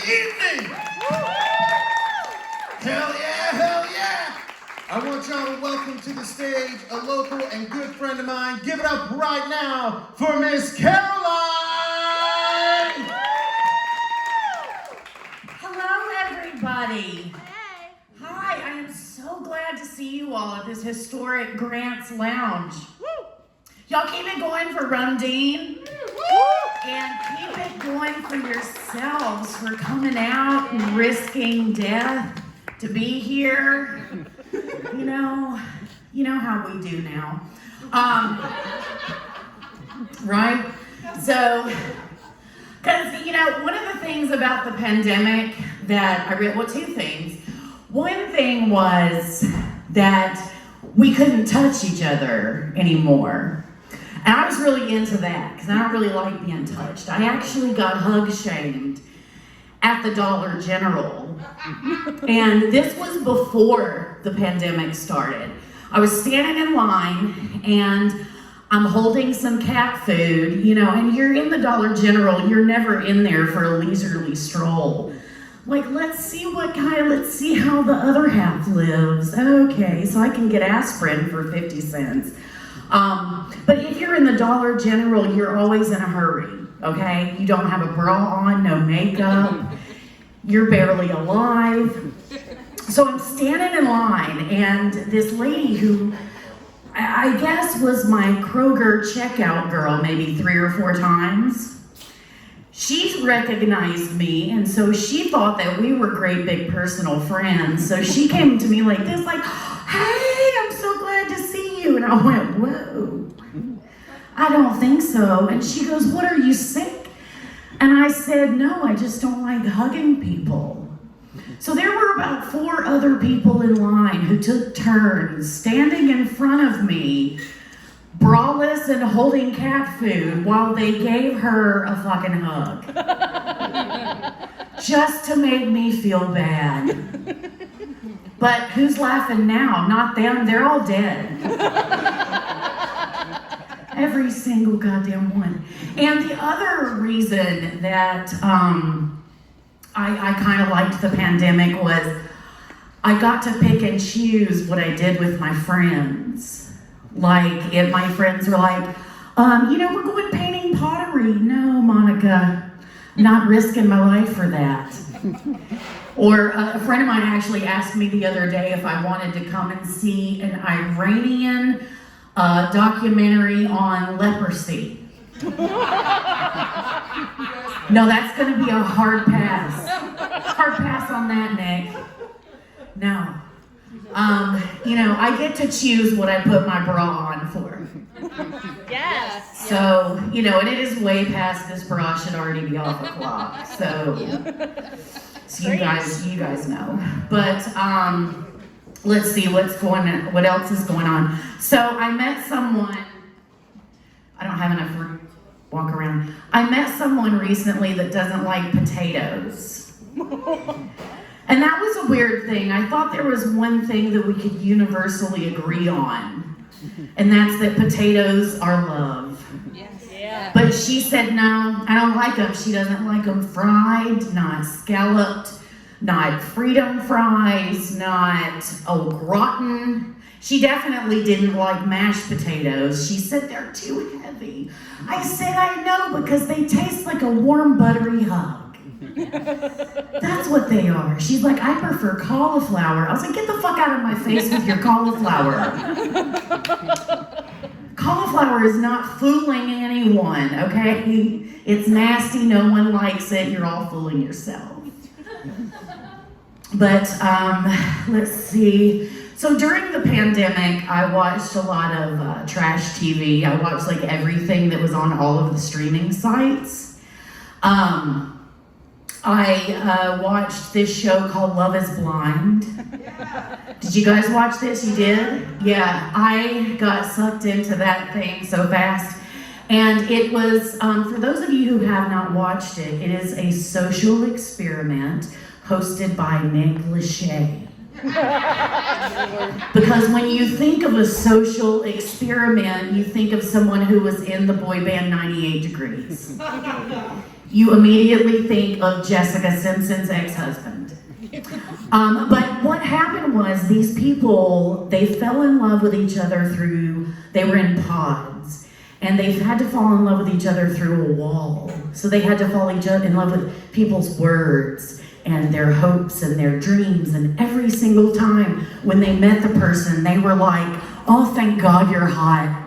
evening. Hell yeah, hell yeah. I want y'all to welcome to the stage a local and good friend of mine. Give it up right now for Miss Caroline. Hello, everybody. Hey. Hi, I am so glad to see you all at this historic Grant's Lounge. Woo. Y'all keep it going for Rundine. And keep it going for yourselves for coming out and risking death to be here. You know how we do now. Right? So, because, one of the things about the pandemic that I read, well, two things. One thing was that we couldn't touch each other anymore. And I was really into that because I don't really like being touched. I actually got hug shamed at the Dollar General. And this was before the pandemic started. I was standing in line and I'm holding some cat food, and you're in the Dollar General, you're never in there for a leisurely stroll. Like, let's see how the other half lives. Okay, so I can get aspirin for 50 cents. But if you're in the Dollar General, you're always in a hurry, okay? You don't have a bra on, no makeup, you're barely alive. So I'm standing in line, and this lady who I guess was my Kroger checkout girl maybe 3 or 4 times, she recognized me, and so she thought that we were great big personal friends. So she came to me like this, like, hey, I'm so glad to see you. And I went, whoa, I don't think so. And she goes, what, are you sick? And I said, no, I just don't like hugging people. So there were about 4 other people in line who took turns standing in front of me, braless and holding cat food while they gave her a fucking hug. Just to make me feel bad. But who's laughing now? Not them, they're all dead. Every single goddamn one. And the other reason that I kind of liked the pandemic was I got to pick and choose what I did with my friends. Like, if my friends were like, we're going painting pottery. No, Monica, not risking my life for that. Or a friend of mine actually asked me the other day if I wanted to come and see an Iranian documentary on leprosy. No, that's going to be a hard pass. Hard pass on that, Nick. No. I get to choose what I put my bra on for. Yes. So, and it is way past this bra should already be off the clock. So you guys know. But let's see what else is going on. So I met someone, I don't have enough room to walk around. I met someone recently that doesn't like potatoes. And that was a weird thing. I thought there was one thing that we could universally agree on, and that's that potatoes are love. Yes. Yeah. But she said, no, I don't like them. She doesn't like them fried, not scalloped, not freedom fries, not au gratin. She definitely didn't like mashed potatoes. She said they're too heavy. I said, I know, because they taste like a warm, buttery hug. That's what they are. She's like, I prefer cauliflower. I was like, get the fuck out of my face with your cauliflower. Cauliflower is not fooling anyone, okay? It's nasty, no one likes it, you're all fooling yourself. But let's see. So during the pandemic, I watched a lot of trash TV. I watched like everything that was on all of the streaming sites. I watched this show called Love is Blind. Did you guys watch this? You did? Yeah, I got sucked into that thing so fast. And it was, for those of you who have not watched it, it is a social experiment hosted by Nick Lachey. Because when you think of a social experiment, you think of someone who was in the boy band 98 Degrees. you immediately think of Jessica Simpson's ex-husband. But what happened was these people, they fell in love with each other they were in pods, and they had to fall in love with each other through a wall. So they had to fall in love with people's words and their hopes and their dreams, and every single time when they met the person, they were like, oh, thank God you're hot.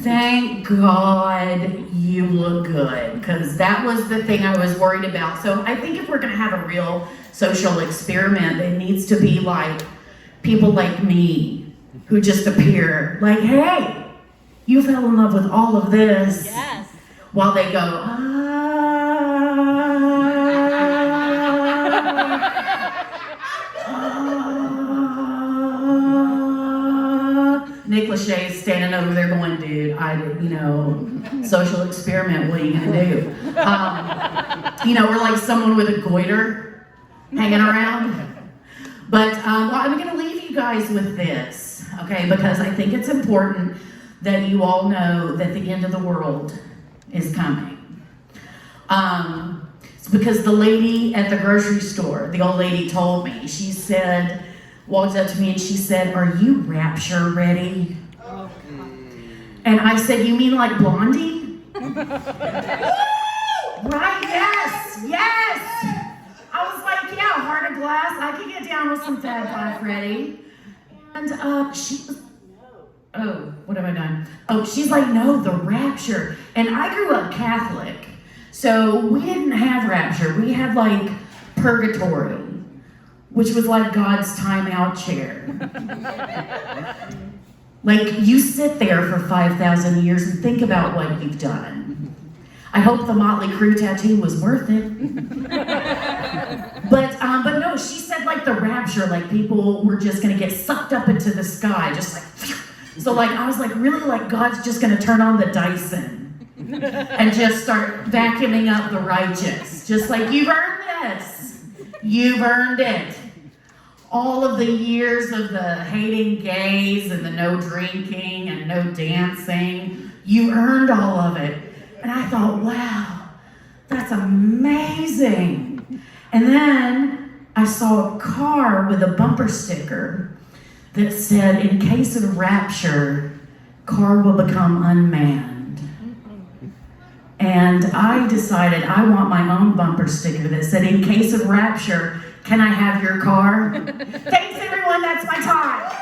Thank God you look good, because that was the thing I was worried about. So I think if we're gonna have a real social experiment, it needs to be like people like me who just appear like, hey, you fell in love with all of this. Yes. While they go, Nick Lachey's standing over there going, dude, social experiment, what are you gonna do? We're like someone with a goiter hanging around. But I'm gonna leave you guys with this, okay? Because I think it's important that you all know that the end of the world is coming. It's because the lady at the grocery store, the old lady told me, she said, walked up to me and she said, are you rapture ready? And I said, you mean like Blondie? Right, yes. I was like, yeah, heart of glass, I could get down with some Fab Five Freddy. And she was, oh, what have I done? Oh, she's like, no, the rapture. And I grew up Catholic, so we didn't have rapture. We had like purgatory, which was like God's timeout chair. Like, you sit there for 5,000 years and think about what you've done. I hope the Motley Crue tattoo was worth it. But no, she said like the rapture, like people were just gonna get sucked up into the sky, just like, so like, I was like, really, like God's just gonna turn on the Dyson and just start vacuuming up the righteous. Just like, you've earned this. You've earned it. All of the years of the hating gays and the no drinking and no dancing, you earned all of it. And I thought, wow, that's amazing. And then I saw a car with a bumper sticker that said, in case of rapture, car will become unmanned. And I decided I want my own bumper sticker that said, in case of rapture, can I have your car? Thanks everyone, that's my time.